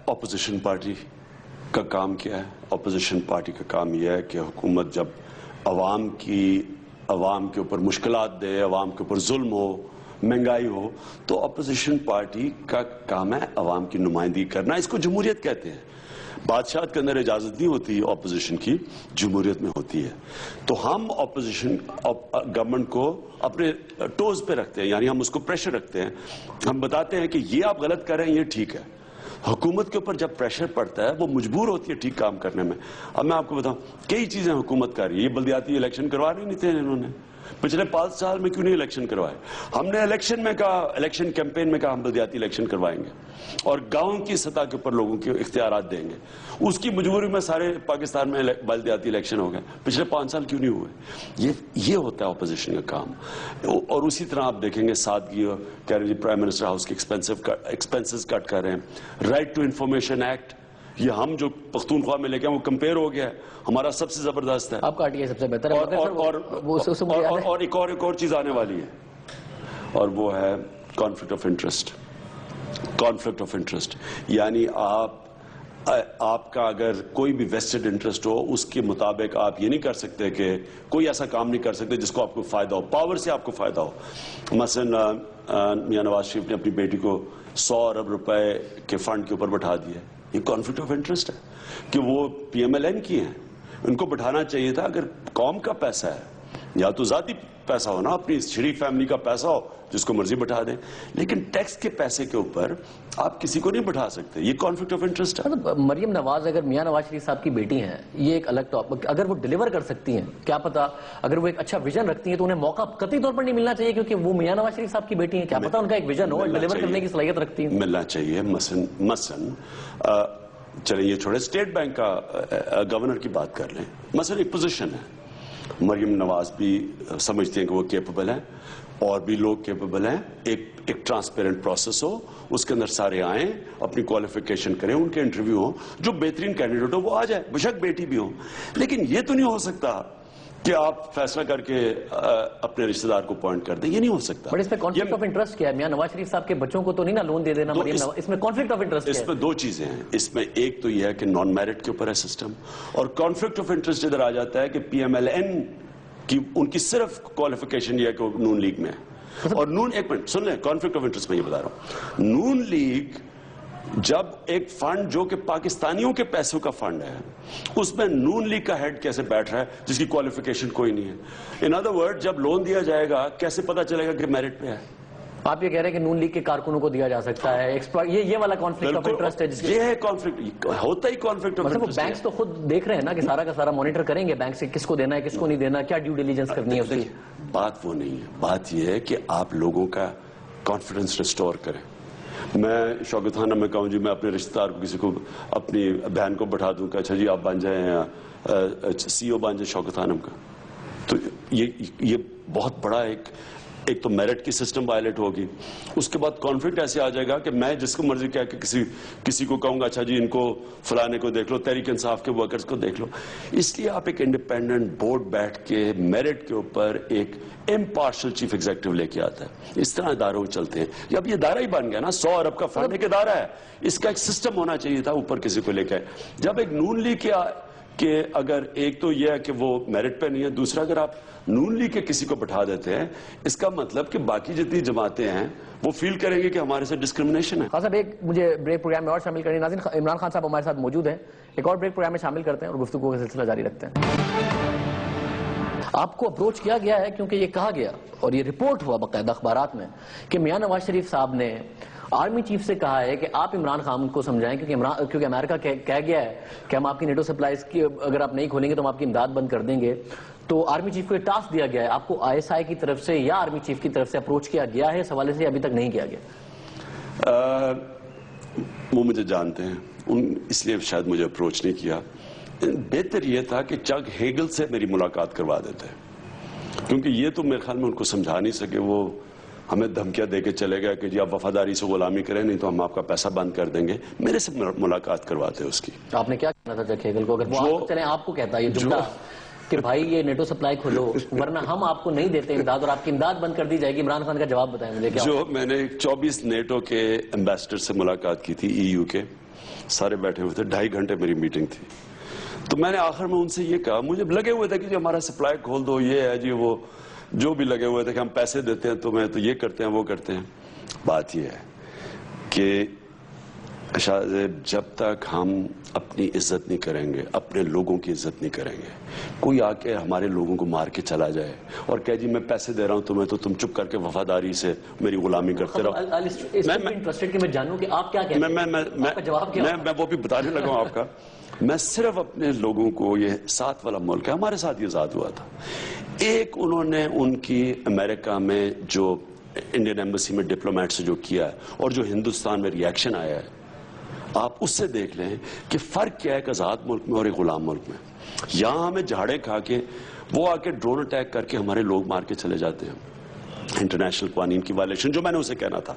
اپوزیشن پارٹی کا کام کیا ہے؟ اپوزیشن پارٹی کا کام یہ ہے کہ حکومت جب عوام کے اوپر مشکلات دے, عوام کے اوپر ظلم ہو, مہنگائی ہو, تو اپوزیشن پارٹی کا کام ہے عوام کی نمائندگی کرنا. اس کو جمہوریت کہتے ہیں. بادشاہت کے اندر اجازت نہیں ہوتی اپوزیشن کی, جمہوریت میں ہوتی ہے. تو ہم اپوزیشن گورنمنٹ کو اپنے ٹوز پہ رکھتے ہیں, یعنی ہم اس کو پریشر رکھتے ہیں. ہم بتاتے ہیں کہ یہ آپ غلط کر رہے ہیں, یہ ٹھیک ہے. حکومت کے اوپر جب پریشر پڑتا ہے وہ مجبور ہوتی ہے ٹھیک کام کرنے میں. اب میں آپ کو بتاؤں, کئی چیزیں حکومت کر رہی ہے. یہ بلدیاتی الیکشن کروا رہے نہیں تھے انہوں نے, پچھلے 5 سال میں کیوں نہیں الیکشن کروائے؟ ہم نے الیکشن میں کہا, الیکشن کیمپین میں کہا ہم بلدیاتی الیکشن کروائیں گے اور گاؤں کی سطح کے اوپر لوگوں کے اختیارات دیں گے. اس کی مجبوری میں سارے پاکستان میں بلدیاتی الیکشن ہو گئے. پچھلے 5 سال کیوں نہیں ہوئے؟ یہ ہوتا ہے اپوزیشن کا کام. اور اسی طرح آپ دیکھیں گے سادگی, کہہ رہے ہیں پرائم منسٹر ہاؤس کی ایکسپینسز کٹ کر رہے ہیں. رائٹ ٹو انفارمیشن ایکٹ, یہ ہم جو پختونخوا میں لے کے وہ کمپیئر ہو گیا ہے, ہمارا سب سے زبردست ہے. آپ کا آرٹی آئی سب سے بہتر ہے. اور ایک اور چیز آنے والی ہے, اور وہ ہے conflict of interest. Conflict of interest یعنی آپ کا اگر کوئی بھی ویسٹڈ انٹرسٹ ہو, اس کے مطابق آپ یہ نہیں کر سکتے کہ کوئی ایسا کام نہیں کر سکتے جس کو آپ کو فائدہ ہو, پاور سے آپ کو فائدہ ہو. مثلا میاں نواز شریف نے اپنی بیٹی کو 100 ارب روپے کے فنڈ کے اوپر بٹھا دیا. یہ کانفلکٹ آف انٹرسٹ ہے کہ وہ پی ایم ایل این کی ہیں, ان کو بٹھانا چاہیے تھا. اگر قوم کا پیسہ ہے, یا تو ذاتی پیسہ ہو نا, اپنی شریف فیملی کا پیسہ ہو, جس کو مرضی بٹھا دیں, لیکن ٹیکس کے پیسے کے اوپر آپ کسی کو نہیں بٹھا سکتے. یہ کانفلکٹ آف انٹرسٹ ہے. مریم نواز اگر میاں نواز شریف صاحب کی بیٹی ہیں, یہ ایک الگ ٹاپک, اگر وہ ڈیلیور کر سکتی ہیں, کیا پتا اگر وہ ایک اچھا ویژن رکھتی ہیں تو انہیں موقع قطعی طور پر نہیں ملنا چاہیے, کیونکہ وہ میاں نواز شریف صاحب کی بیٹی ہیں. کیا پتا ان کا ایک ویژن ہو اور ڈیلیور کرنے کی صلاحیت رکھتی ہیں. ملنا چاہیے. مثلا چلیں یہ چھوڑے, اسٹیٹ بینک کا گورنر کی بات کر لیں. مثلا ایک پوزیشن ہے, مریم نواز بھی سمجھتے ہیں کہ وہ کیپبل ہیں, اور بھی لوگ کیپبل ہیں. ایک ٹرانسپیرنٹ پروسیس ہو, اس کے اندر سارے آئیں, اپنی کوالیفیکیشن کریں, ان کے انٹرویو ہو, جو بہترین کینڈیڈیٹ ہو وہ آ جائے, بشک بیٹی بھی ہو. لیکن یہ تو نہیں ہو سکتا کہ آپ فیصلہ کر کے اپنے رشتہ دار کو پوائنٹ کر دیں. یہ نہیں ہو سکتا. بٹ اس میں کانفلکٹ آف انٹرسٹ کیا ہے؟ میاں نواز شریف صاحب کے بچوں کو تو نہیں نا لون دے دینا مریم نواز, اس میں کانفلکٹ آف انٹرسٹ اس میں 2 چیزیں ہیں. اس میں ایک تو یہ ہے کہ نان میرٹ کے اوپر ہے سسٹم, اور کانفلکٹ آف انٹرسٹ ادھر آ جاتا ہے کہ پی ایم ایل این کی ان کی صرف کوالیفیکیشن یہ ہے کہ وہ نون لیگ میں ہے. اور ایک منٹ سن لیں, کانفلکٹ آف انٹرسٹ میں یہ بتا رہا ہوں. نون لیگ جب ایک فنڈ جو کہ پاکستانیوں کے پیسوں کا فنڈ ہے, اس میں نون لیگ کا ہیڈ کیسے بیٹھ رہا ہے جس کی کوالیفیکیشن کوئی نہیں ہے. ان ادر ورڈ, جب لون دیا جائے گا کیسے پتا چلے گا کہ میرٹ پہ ہے؟ آپ یہ کہہ رہے ہیں کہ نون لیگ کے کارکنوں کو دیا جا سکتا ہے, یہ والا کانفلکٹ آف انٹرسٹ ہے. یہ ہے کانفلکٹ, ہوتا ہی کانفلکٹ آف انٹرسٹ. بینکس تو خود دیکھ رہے ہیں نا کہ سارا کا سارا مانیٹر کریں گے بینک سے, کس کو دینا ہے کس کو نہیں دینا, کیا ڈیو ڈیلیجنس کرنی ہے اس کی. بات وہ نہیں ہے, بات یہ ہے کہ آپ لوگوں کا کانفیڈنس ریسٹور کریں. میں شوکت خانہ میں کہوں جی میں اپنے رشتہ دار کو, کسی کو, اپنی بہن کو بٹھا دوں کہ اچھا جی آپ بن جائیں سی او بن جائیں شوکت خانم کا, تو یہ بہت بڑا ایک تو میرٹ کی سسٹم وائلیٹ ہوگی. اس کے بعد کانفلکٹ ایسے آ جائے گا کہ میں جس کو مرضی کہہ کے کسی کو کہوں گا اچھا جی ان کو فلانے کو دیکھ لو, تحریک انصاف کے ورکرز کو دیکھ لو. اس لیے آپ ایک انڈیپینڈنٹ بورڈ بیٹھ کے میرٹ کے اوپر ایک امپارشل چیف ایگزیکٹو لے کے آتا ہے. اس طرح اداروں چلتے ہیں. اب یہ ادارہ ہی بن گیا نا, 100 ارب کا فنڈ ایک ادارہ ہے. اس کا ایک سسٹم ہونا چاہیے تھا اوپر کسی کو لے کے. جب ایک نون لیگ کہ اگر ایک تو یہ ہے کہ وہ میرٹ پہ نہیں ہے, دوسرا اگر آپ نون لیگ کے کسی کو بٹھا دیتے ہیں, اس کا مطلب کہ باقی جتنی جماعتیں ہیں وہ فیل کریں گے کہ ہمارے سے ڈسکرمنیشن ہے. خان صاحب ایک مجھے بریک پروگرام میں اور شامل کریں. ناظرین, عمران خان صاحب ہمارے ساتھ موجود ہیں, ایک اور بریک پروگرام میں شامل کرتے ہیں اور گفتگو کا سلسلہ جاری رکھتے ہیں. آپ کو اپروچ کیا گیا ہے کیونکہ یہ کہا گیا اور یہ رپورٹ ہوا باقاعدہ اخبارات میں کہ میاں نواز شریف صاحب نے آرمی چیف سے کہا ہے کہ آپ عمران خان کو سمجھائیں کیونکہ امریکہ کہہ گیا ہے کہ ہم آپ کی نیٹو سپلائز کی اگر آپ نہیں کھولیں گے تو ہم آپ کی امداد بند کر دیں گے. تو آرمی چیف کو یہ ٹاسک دیا گیا ہے. آپ کو آئی ایس آئی کی طرف سے یا آرمی چیف کی طرف سے اپروچ کیا گیا ہے اس حوالے سے, ابھی تک نہیں کیا گیا؟ وہ مجھے جانتے ہیں, اس لیے شاید مجھے اپروچ نہیں کیا. بہتر یہ تھا کہ چگ ہیگل سے میری ملاقات کروا دیتے, کیونکہ یہ تو میرے خیال میں ان کو سمجھا نہیں سکے. وہ ہمیں دھمکیاں دے کے چلے گئے کہ جی آپ وفاداری سے غلامی کریں, نہیں تو ہم آپ کا پیسہ بند کر دیں گے. میرے سے ملاقات کرواتے اس کی. آپ نے کیا کہنا تھا چگ ہیگل کو, اگر وہ چلیں آپ کو کہتا یہ جملہ کہ بھائی یہ نیٹو سپلائی کھولو ورنہ ہم آپ کو نہیں دیتے امداد اور آپ کی امداد بند کر دی جائے گی, عمران خان کا جواب بتائیں مجھے کیا؟ جو میں نے 24 نیٹو کے ایمبیسڈر سے ملاقات کی تھی, ای یو کے, سارے بیٹھے ہوئے تھے, 2.5 گھنٹے میری میٹنگ تھی. تو میں نے آخر میں ان سے یہ کہا, مجھے لگے ہوئے تھے کہ جی ہمارا سپلائی کھول دو, یہ ہے جی وہ, جو بھی لگے ہوئے تھے کہ ہم پیسے دیتے ہیں تمہیں تو یہ کرتے ہیں وہ کرتے ہیں. بات یہ ہے کہ شاہ زیب, جب تک ہم اپنی عزت نہیں کریں گے, اپنے لوگوں کی عزت نہیں کریں گے, کوئی آ کے ہمارے لوگوں کو مار کے چلا جائے اور کہے جی میں پیسے دے رہا ہوں تمہیں تو تم چپ کر کے وفاداری سے میری غلامی کرتے رہو. میں وہ بھی بتانے لگا ہوں آپ کا. میں صرف اپنے لوگوں کو, یہ 7 والا ملک ہے, ہمارے ساتھ یہ ذات ہوا تھا. ایک انہوں نے ان کی امریکہ میں جو انڈین ایمبیسی میں ڈپلومیٹ سے جو کیا ہے اور جو ہندوستان میں ری ایکشن آیا ہے, آپ اس سے دیکھ لیں کہ فرق کیا ہے ایک آزاد ملک میں اور ایک غلام ملک میں. یہاں ہمیں جھاڑے کھا کے وہ آ کے ڈرون اٹیک کر کے ہمارے لوگ مار کے چلے جاتے ہیں. انٹرنیشنل قوانین کی وائلیشن, جو میں نے اسے کہنا تھا,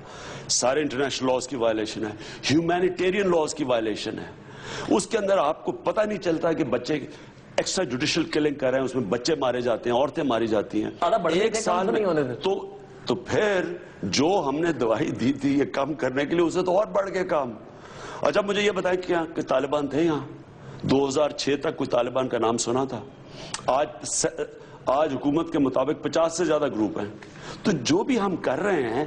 سارے انٹرنیشنل لاز کی وائلیشن ہے, ہیومینیٹیرین لاز کی وائلیشن ہے. اس کے اندر آپ کو پتہ نہیں چلتا کہ بچے ایکسٹرا جوڈیشل کلنگ کر رہے ہیں, اس میں بچے مارے جاتے ہیں, عورتیں ماری جاتی ہیں. ایک سال میں تو پھر جو ہم نے دوائی دی تھی یہ کام کرنے کے لیے, اسے تو اور بڑھ گئے کام. اچھا مجھے یہ بتائیں کہ طالبان تھے یہاں 2006 تک کوئی طالبان کا نام سنا تھا؟ آج حکومت کے مطابق 50 سے زیادہ گروپ ہیں. تو جو بھی ہم کر رہے ہیں,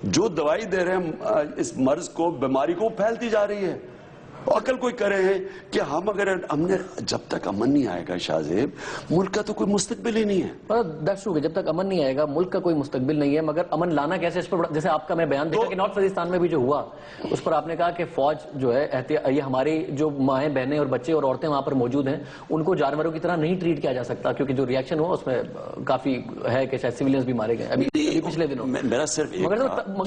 جو دوائی دے رہے ہیں اس مرض کو, بیماری کو, پھیلتی جا رہی ہے. عقل کوئی کرے ہیں کہ ہم نے جب تک امن نہیں آئے گا شاہ زیب, ملک کا تو کوئی مستقبل ہی نہیں ہے. درست ہو گیا, جب تک امن نہیں آئے گا ملک کا کوئی مستقبل نہیں ہے. مگر امن لانا کیسے, اس پر جیسے آپ کا میں بیان دیکھا کہ نارتھ وزیرستان میں بھی جو ہوا اس پر آپ نے کہا کہ فوج جو ہے, یہ ہماری جو مائیں بہنیں اور بچے اور عورتیں وہاں پر موجود ہیں ان کو جانوروں کی طرح نہیں ٹریٹ کیا جا سکتا, کیونکہ جو ری ایکشن ہوا اس میں کافی ہے کہ شاید سویلینز بھی مارے گئے ابھی پچھلے دنوں. میرا صرف مگر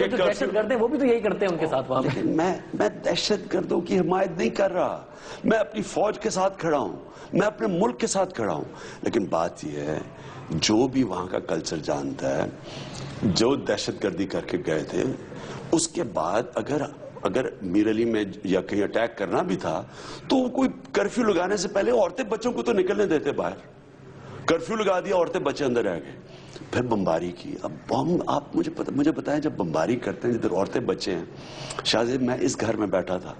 جو دہشت گرد ہیں وہ بھی تو یہی کرتے ہیں ان کے ساتھ وہاں پہ. میں دہشت گردوں کی حمایت نہیں کر رہا, میں اپنی فوج کے ساتھ کھڑا ہوں, میں اپنے ملک کے ساتھ کھڑا ہوں. لیکن بات یہ ہے, جو بھی وہاں کا کلچر جانتا ہے, جو دہشت گردی کر کے گئے تھے, اس کے بعد اگر میر علی میں یا کہیں اٹیک کرنا بھی تھا تو کوئی کرفیو لگانے سے پہلے عورتیں بچوں کو تو نکلنے دیتے باہر. کرفیو لگا دیا, عورتیں بچے اندر رہ گئے, پھر بمباری کی. اب بم, آپ مجھے بتائیں جب بمباری کرتے ہیں جدھر عورتیں بچے ہیں, شاہ زیب میں اس گھر میں بیٹھا تھا,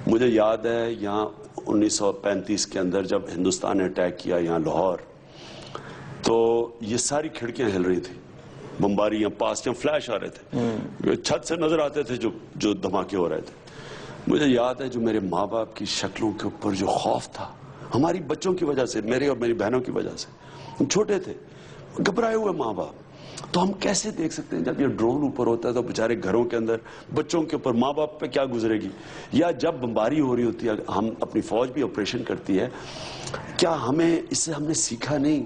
مجھے یاد ہے یہاں 1935 کے اندر جب ہندوستان نے اٹیک کیا یہاں لاہور, تو یہ ساری کھڑکیاں ہل رہی تھیں, بمباری یہاں پاس یہاں فلیش آ رہے تھے, چھت سے نظر آتے تھے جو دھماکے ہو رہے تھے. مجھے یاد ہے جو میرے ماں باپ کی شکلوں کے اوپر جو خوف تھا, ہماری بچوں کی وجہ سے, میرے اور میری بہنوں کی وجہ سے, ہم چھوٹے تھے, گھبرائے ہوئے ماں باپ. تو ہم کیسے دیکھ سکتے ہیں جب یہ ڈرون اوپر ہوتا ہے تو بیچارے گھروں کے اندر بچوں کے اوپر ماں باپ پہ کیا گزرے گی, یا جب بمباری ہو رہی ہوتی ہے, ہم اپنی فوج بھی آپریشن کرتی ہے, کیا ہمیں اس سے ہم نے سیکھا نہیں؟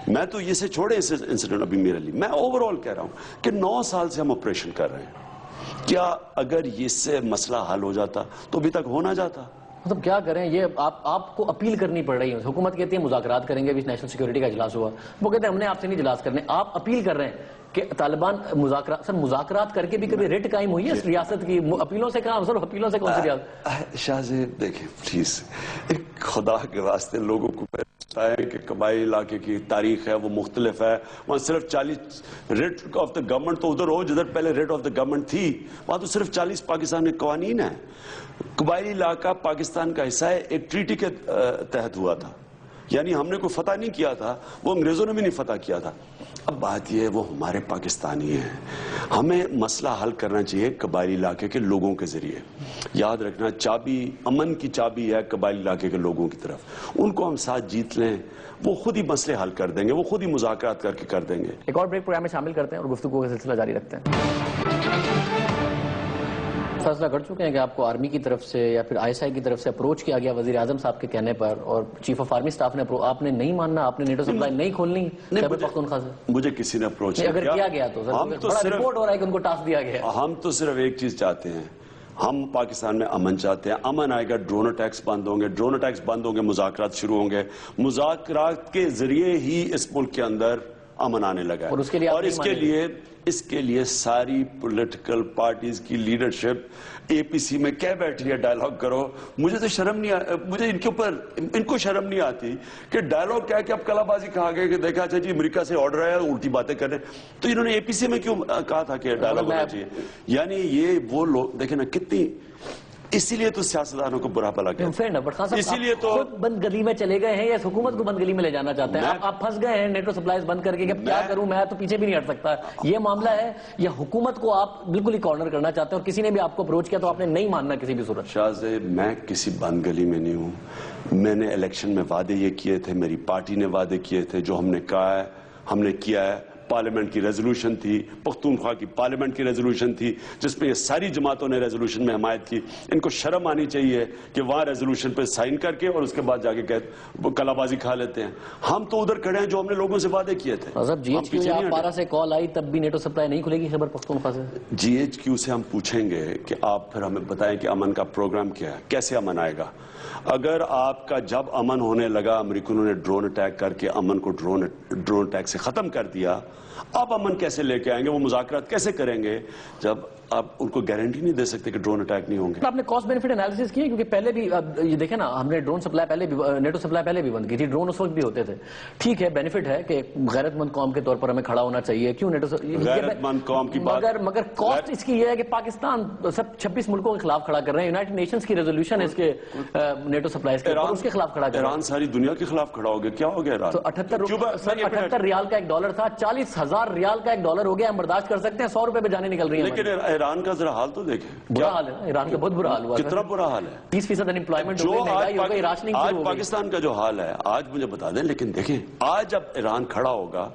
میں تو یہ سے چھوڑے اس انسیڈنٹ ابھی میرے لیے, میں اوورآل کہہ رہا ہوں کہ 9 سال سے ہم آپریشن کر رہے ہیں, کیا اگر اس سے مسئلہ حل ہو جاتا تو ابھی تک ہو نہ جاتا؟ مطلب کیا کریں, یہ آپ کو اپیل کرنی پڑ رہی ہے. حکومت کہتی ہے مذاکرات کریں گے, ابھی نیشنل سیکیورٹی کا اجلاس ہوا, وہ کہتے ہیں ہم نے آپ سے نہیں اجلاس کرنے, آپ اپیل کر رہے ہیں کہ طالبان مذاکرات کر کے بھی کبھی ریٹ قائم ہوئی ہے اس ریاست کی؟ اپیلوں سے کہاں سر، اپیلوں سے کون سی ریاست؟ شاہ زیب دیکھیں پلیز، ایک خدا کے واسطے لوگوں کو بتائیں کہ قبائلی علاقے کی تاریخ ہے وہ مختلف ہے. وہاں صرف 40 ریٹ آف دا گورنمنٹ تو ادھر ہو جدھر پہلے ریٹ آف دا گورنمنٹ تھی، وہاں تو صرف 40 پاکستان کے قوانین ہیں. قبائلی علاقہ پاکستان کا حصہ ہے، ایک ٹریٹی کے تحت ہوا تھا، یعنی ہم نے کوئی فتح نہیں کیا تھا، وہ انگریزوں نے بھی نہیں فتح کیا تھا. اب بات یہ ہے وہ ہمارے پاکستانی ہیں، ہمیں مسئلہ حل کرنا چاہیے قبائلی علاقے کے لوگوں کے ذریعے. یاد رکھنا چابی، امن کی چابی ہے قبائلی علاقے کے لوگوں کی طرف. ان کو ہم ساتھ جیت لیں، وہ خود ہی مسئلے حل کر دیں گے، وہ خود ہی مذاکرات کر کے کر دیں گے. ایک اور بریک پروگرام میں شامل کرتے ہیں اور گفتگو کا سلسلہ جاری رکھتے ہیں. فیصلہ کر چکے ہیں کہ آپ کو آرمی کی طرف سے یا پھر ISI کی طرف سے اپروچ کیا گیا وزیر اعظم صاحب کے کہنے پر، اور چیف آف آرمی سٹاف نے آپ نے نہیں ماننا، آپ نے نیٹو سپلائی نہیں کھولنی خیبر پختونخوا سے؟ مجھے کسی نے اپروچ نہیں، اگر کیا گیا تو بڑا رپورٹ ہو رہا ہے کہ ان کو ٹاسک دیا گیا ہے. ہم تو صرف ایک چیز چاہتے ہیں، ہم پاکستان میں امن چاہتے ہیں. امن آئے گا، ڈرون اٹیکس بند ہوں گے، ڈرون اٹیکس بند ہوں گے، مذاکرات شروع ہوں گے. مذاکرات کے ذریعے ہی اس ملک کے اندر امن آنے لگا ہے. اور اس کے لیے ساری پولیٹیکل پارٹیز کی لیڈرشپ APC میں کہہ بیٹھی ہے ڈائیلاگ کرو. مجھے تو شرم نہیں مجھے ان کو شرم نہیں آتی کہ ڈائیلاگ کیا ہے کہ اب کلا بازی کہا گیا کہ دیکھا اچھا جی امریکہ سے آرڈر ہے، الٹی باتیں کر رہے ہیں. تو انہوں نے APC میں کیوں کہا تھا کہ ڈائیلاگ ہونا چاہیے؟ یعنی یہ وہ لوگ دیکھیں نا کتنی، اسی لیے تو سیاستدانوں کو برا بھلا کہتے ہیں. اسی لیے تو خود بند گلی میں چلے گئے ہیں یا اس حکومت کو بند گلی میں لے جانا چاہتے ہیں؟ آپ پھنس گئے ہیں نیٹو سپلائز بند کر کے کہ اب کیا کروں، میں تو پیچھے بھی نہیں ہٹ سکتا. یہ معاملہ ہے یا حکومت کو آپ بالکل ہی کارنر کرنا چاہتے ہیں اور کسی نے بھی آپ کو اپروچ کیا تو آپ نے نہیں ماننا کسی بھی صورت؟ شاہ زیب، میں کسی بند گلی میں نہیں ہوں. میں نے الیکشن میں وعدے یہ کیے تھے، میری پارٹی نے وعدے کیے تھے، جو ہم نے کہا ہے ہم نے کیا ہے. پارلیمنٹ کی ریزولوشن تھی، پختونخوا کی پارلیمنٹ کی ریزولوشن تھی جس میں یہ ساری جماعتوں نے ریزولوشن میں حمایت کی. ان کو شرم آنی چاہیے کہ وہاں ریزولوشن پہ سائن کر کے اور اس کے بعد جا کے کلا بازی کھا لیتے ہیں. ہم تو ادھر کھڑے ہیں جو ہم نے لوگوں سے وعدے کیے تھے. GHQ پارا سے کال آئی تب بھی نیٹو سپلائی نہیں کھلے گی خیبر پختونخوا سے؟ GHQ سے ہم پوچھیں گے کہ آپ پھر ہمیں بتائیں کہ امن کا پروگرام کیا ہے، کیسے امن آئے گا. اگر آپ کا جب امن ہونے لگا امریکنوں نے ڈرون اٹیک کر کے امن کو ڈرون اٹیک سے ختم کر دیا، آپ امن کیسے لے کے آئیں گے؟ وہ مذاکرات کیسے کریں گے جب آپ ان کو گارنٹی نہیں دے سکتے کہ ڈرون اٹیک نہیں ہوں گے؟ آپ نے کاسٹ بینیفٹ انالیسس کی ہے؟ کیونکہ پہلے بھی یہ دیکھیں نا، ہم نے ڈرون سپلائی پہلے بھی، نیٹو سپلائی پہلے بھی بند کی تھی، ڈرون اس وقت بھی ہوتے تھے. ٹھیک ہے، بینیفٹ ہے کہ غیرت مند قوم کے طور پر ہمیں کھڑا ہونا چاہیے. کیوں نیٹو غیرت مند قوم کی بات، مگر کاسٹ اس کی یہ ہے کہ پاکستان سب 26 ملکوں کے خلاف کھڑا کر رہے ہیں. یونائٹڈ نیشنز کی ریزولوشن ہے اس کے نیٹو سپلائز کے، اس کے خلاف کھڑا کر رہے ہیں. ایران ساری دنیا کے خلاف کھڑا ہو گیا. کیا ہو گیا ایران؟ تو 78 ریال کا $1 تھا، 40,000 ریال کا $1 ہو گیا. ہم برداشت کر سکتے ہیں، 100 روپے پہ جانے نکل رہی ہیں. لیکن ایران کا ذرا حال تو دیکھیں، برا حال ہے ایران کا، بہت برا حال ہوا. کتنا برا حال ہے. 30% انپلائمنٹ ہو گئی، مہنگائی ہو گئی، راشننگ شروع ہو گئی. پاکستان کا جو حال ہے آج مجھے بتا دیں. لیکن دیکھیں آج جب ایران کھڑا ہوگا،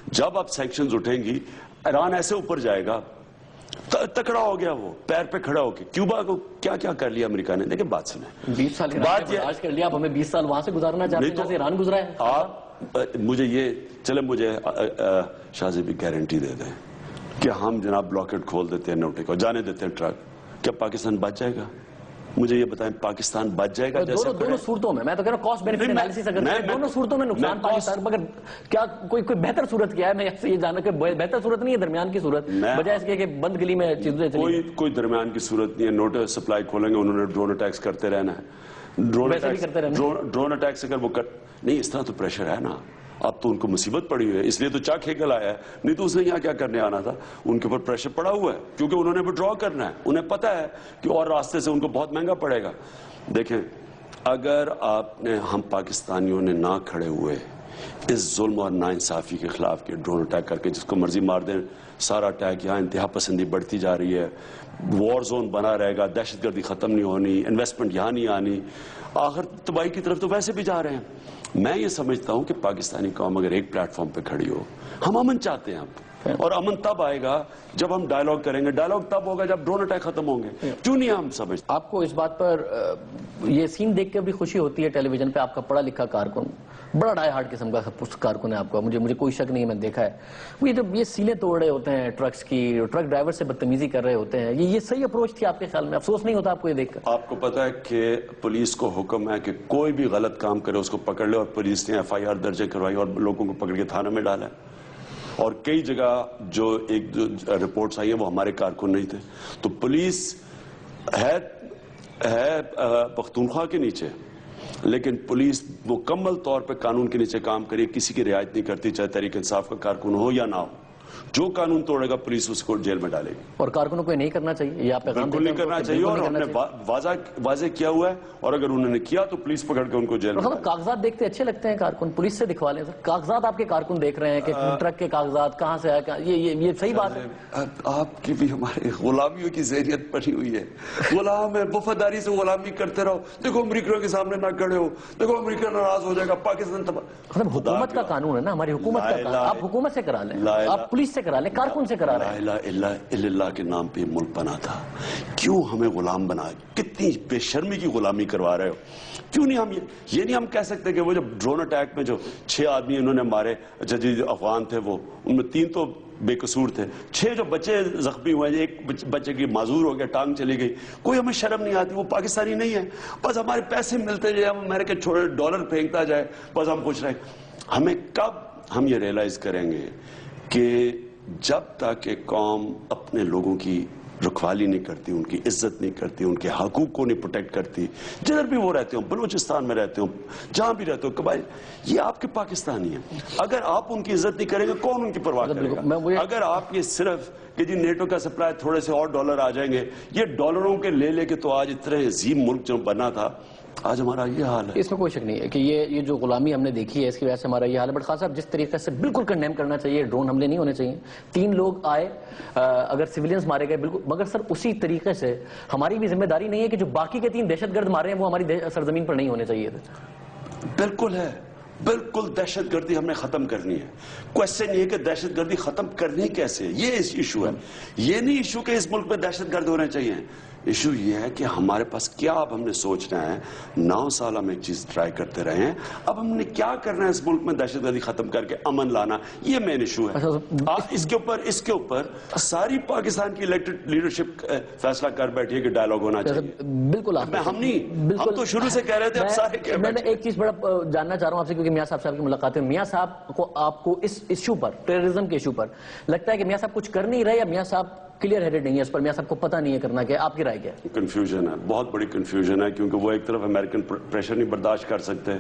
جب اب سینکشنز اٹھیں گی، ایران ایسے اوپر جائے گا، تکڑا ہو گیا، وہ پیر پہ کھڑا ہو کے. کیوبا کو کیا کیا کر لیا امریکہ نے؟ دیکھیں بات سنیں، 20 سال برداشت کر لیا، اب ہمیں 20 سال وہاں سے گزارنا چاہتے ہیں جیسے ایران گزرا ہے. آپ مجھے یہ چلے مجھے شاہ زیب بھی گارنٹی دے دیں کہ ہم جناب بلاکٹ کھول دیتے ہیں نوٹے کو، جانے دیتے ہیں ٹرک، کیا پاکستان بچ جائے گا؟ مجھے یہ بتائیں پاکستان بچ جائے گا؟ دونوں صورتوں میں میں تو کہہ رہا ہوں کاسٹ بینیفٹ انالیسس اگر دونوں صورتوں میں نقصان پاکستان، مگر کیا کوئی بہتر صورت کیا ہے؟ میں یہ جاننا کہ بہتر صورت نہیں ہے درمیان کی صورت، بجائے اس کے کہ بند گلی میں چیزیں چلی. کوئی درمیان کی صورت نہیں ہے. نوٹے سپلائی کھولیں گے، انہوں نے ڈرون اٹیکس کرتے رہنا ہے. ڈرون اٹیکس اگر وہ نہیں، اس طرح تو پریشر ہے نا. اب تو ان کو مصیبت پڑی ہوئی ہے، اس لیے تو چاک ہیگل آیا ہے، نہیں تو اس نے یہاں کیا کرنے آنا تھا. ان کے اوپر پریشر پڑا ہوا ہے کیونکہ انہوں نے ودرا کرنا ہے. انہیں پتا ہے کہ اور راستے سے ان کو بہت مہنگا پڑے گا. دیکھیں اگر ہم پاکستانیوں نے نہ کھڑے ہوئے اس ظلم اور ناانصافی کے خلاف کہ ڈرون اٹیک کر کے جس کو مرضی مار دیں، سارا اٹیک یہاں انتہا پسندی بڑھتی جا رہی ہے، وار زون بنا رہے گا، دہشت گردی ختم نہیں ہونی، انویسٹمنٹ یہاں نہیں آنی، آخر تباہی کی طرف تو ویسے بھی جا رہے ہیں. میں یہ سمجھتا ہوں کہ پاکستانی قوم اگر ایک پلیٹ فارم پہ کھڑی ہو، ہم امن چاہتے ہیں اب، اور امن تب آئے گا جب ہم ڈائیلاگ کریں گے. ڈائیلاگ تب ہوگا جب ڈرون اٹیک ختم ہوں گے. کیوں نہیں ہم سمجھتے؟ آپ کو اس بات پر یہ سین دیکھ کے بھی خوشی ہوتی ہے ٹیلی ویژن پہ، آپ کا پڑھا لکھا کارکن، بڑا ڈائی ہارڈ قسم کا کارکن ہے آپ کا، مجھے کوئی شک نہیں ہے، میں نے دیکھا ہے. وہ جب یہ سیلیں توڑ رہے ہوتے ہیں ٹرکس کی، ٹرک ڈرائیور سے بدتمیزی کر رہے ہوتے ہیں، یہ صحیح اپروچ تھی آپ کے خیال میں؟ افسوس نہیں ہوتا آپ کو یہ دیکھ کر؟ آپ کو پتا ہے کہ پولیس کو حکم ہے کہ کوئی بھی غلط کام کرے اس کو پکڑ لے، اور پولیس نے FIR درج کروائی اور لوگوں کو پکڑ کے تھانہ میں ڈالا ہے. اور کئی جگہ جو رپورٹس آئی ہیں وہ ہمارے کارکن نہیں تھے. تو پولیس ہے پختونخوا کے نیچے، لیکن پولیس مکمل طور پہ قانون کے نیچے کام کری، کسی کی رعایت نہیں کرتی، چاہے تحریک انصاف کا کارکن ہو یا نہ ہو. جو قانون توڑے گا پولیس اس کو جیل میں ڈالے گی. اور کارکنوں کو یہ نہیں کرنا چاہیے، یہ آپ پیغام بالکل نہیں کرنا چاہیے، اور ہم نے واضح کیا ہوا ہے، اور اگر انہوں نے کیا تو پولیس پکڑ کے ان کو جیل میں ڈالے. کاغذات دیکھتے اچھے لگتے ہیں کارکن، پولیس سے دکھوا لیں سر. کاغذات آپ کے کارکن دیکھ رہے ہیں کہ ٹرک کے کاغذات کہاں سے آئے، یہ صحیح بات ہے. آپ کی بھی ہمارے غلامیوں کی ذہنیت پڑی ہوئی ہے. غلام ہے، وفاداری سے غلامی کرتے رہو. دیکھو امریکہ کے سامنے نہ کھڑے ہو، دیکھو امریکہ ناراض ہو جائے گا، پاکستان تباہ. حکومت کا قانون ہے نا، ہماری حکومت کا قانون. آپ حکومت سے کرا لیں، آپ پولیس سے کرا لیں، کارکن سے کرا رہے ہیں. لا الہ الا اللہ کے نام پہ ملک بنا تھا، کیوں ہمیں غلام بنا؟ کتنی بے شرمی کی غلامی کروا رہے ہو. کیوں نہیں ہم یہ نہیں ہم کہہ سکتے کہ وہ جو ڈرون اٹیک میں جو 6 آدمی انہوں نے مارے، جو افغان تھے، وہ ان میں 3 تو بے قصور تھے، 6 جو بچے زخمی ہوئے ہیں، ایک بچے کی معذور ہو گیا، ٹانگ چلی گئی. کوئی ہمیں شرم نہیں آتی. وہ پاکستانی نہیں ہے، بس ہمارے پیسے ملتے جائے، ہم امریکہ چھوڑے ڈالر پھینکتا جائے، بس ہم خوش رہیں. ہمیں کب ہم یہ ریئلائز کریں گے کہ جب تک کہ قوم اپنے لوگوں کی رکھوالی نہیں کرتی، ان کی عزت نہیں کرتی، ان کے حقوق کو نہیں پروٹیکٹ کرتی، جدھر بھی وہ رہتے ہوں، بلوچستان میں رہتے ہوں، جہاں بھی رہتے ہوں، قبائل، یہ آپ کے پاکستانی ہیں. اگر آپ ان کی عزت نہیں کریں گے، کون ان کی پرواہ کرے گا؟ اگر آپ یہ صرف کہ جی نیٹو کا سپلائی تھوڑے سے اور ڈالر آ جائیں گے، یہ ڈالروں کے لے کے تو آج اتنے عظیم ملک جو بنا تھا، آج ہمارا یہ حال ہے. اس میں کوئی شک نہیں ہے کہ یہ جو غلامی ہم نے دیکھی ہے، اس کی وجہ سے ہمارا یہ حال ہے. بٹ خان صاحب، جس طریقے سے بالکل کنڈیم کرنا چاہیے، ڈرون حملے نہیں ہونے چاہیے. 3 لوگ آئے، اگر سویلینز مارے گئے بالکل، مگر سر اسی طریقے سے ہماری بھی ذمہ داری نہیں ہے کہ جو باقی کے 3 دہشت گرد مارے ہیں وہ ہماری سرزمین پر نہیں ہونے چاہیے تھے. بالکل ہے، بالکل. دہشت گردی ہم نے ختم کرنی ہے. کوشچن یہ ہے کہ دہشت گردی ختم کرنی کیسے، یہ ایشو ہے. یہ نہیں ایشو کہ اس ملک میں دہشت گرد ہونے چاہیے. ایشو یہ ہے کہ ہمارے پاس کیا اب ہم نے سوچنا ہے. 9 سال ہم ایک چیز ٹرائی کرتے رہے ہیں، اب ہم نے کیا کرنا ہے اس ملک میں دہشت گردی ختم کر کے امن لانا. یہ مین ایشو ہے. اس کے اوپر ساری پاکستان کی الیکٹڈ لیڈرشپ فیصلہ کر بیٹھی ہے کہ ڈائیلاگ ہونا چاہیے. بالکل ہم تو شروع سے کہہ رہے تھے، اب سارے میں ایک چیز بڑا جاننا چاہ رہا ہوں آپ سے، کیونکہ میاں صاحب کی ملاقات ہے. میاں صاحب کو، آپ کو اس ایشو پر، ٹیررزم کے ایشو پر لگتا ہے کہ میاں صاحب کچھ کر نہیں رہے، یا میاں صاحب کلیئر ہیڈڈ نہیں ہے اس پر، میاں صاحب کو پتہ نہیں ہے کرنا کیا؟ آپ کی رائے کیا ہے؟ کنفیوژن ہے، بہت بڑی کنفیوژن ہے، کیونکہ وہ ایک طرف امریکن پریشر نہیں برداشت کر سکتے،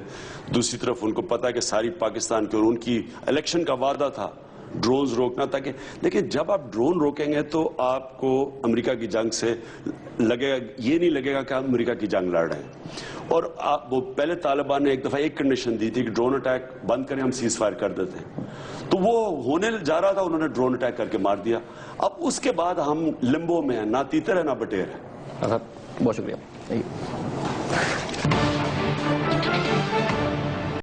دوسری طرف ان کو پتا ہے کہ ساری پاکستان کی، اور ان کی الیکشن کا وعدہ تھا ڈرونز روکنا تھا. کہ دیکھیں، جب آپ ڈرون روکیں گے تو آپ کو امریکہ کی جنگ سے لگے گا، یہ نہیں لگے گا کہ آپ امریکہ کی جنگ لڑ رہے ہیں. اور وہ پہلے طالبان نے ایک دفعہ ایک کنڈیشن دی تھی کہ ڈرون اٹیک بند کریں، ہم سیز فائر کر دیتے ہیں. تو وہ ہونے جا رہا تھا، انہوں نے ڈرون اٹیک کر کے مار دیا. اب اس کے بعد ہم لمبو میں ہیں، نہ تیتر ہے نہ بٹیر ہے. بہت شکریہ.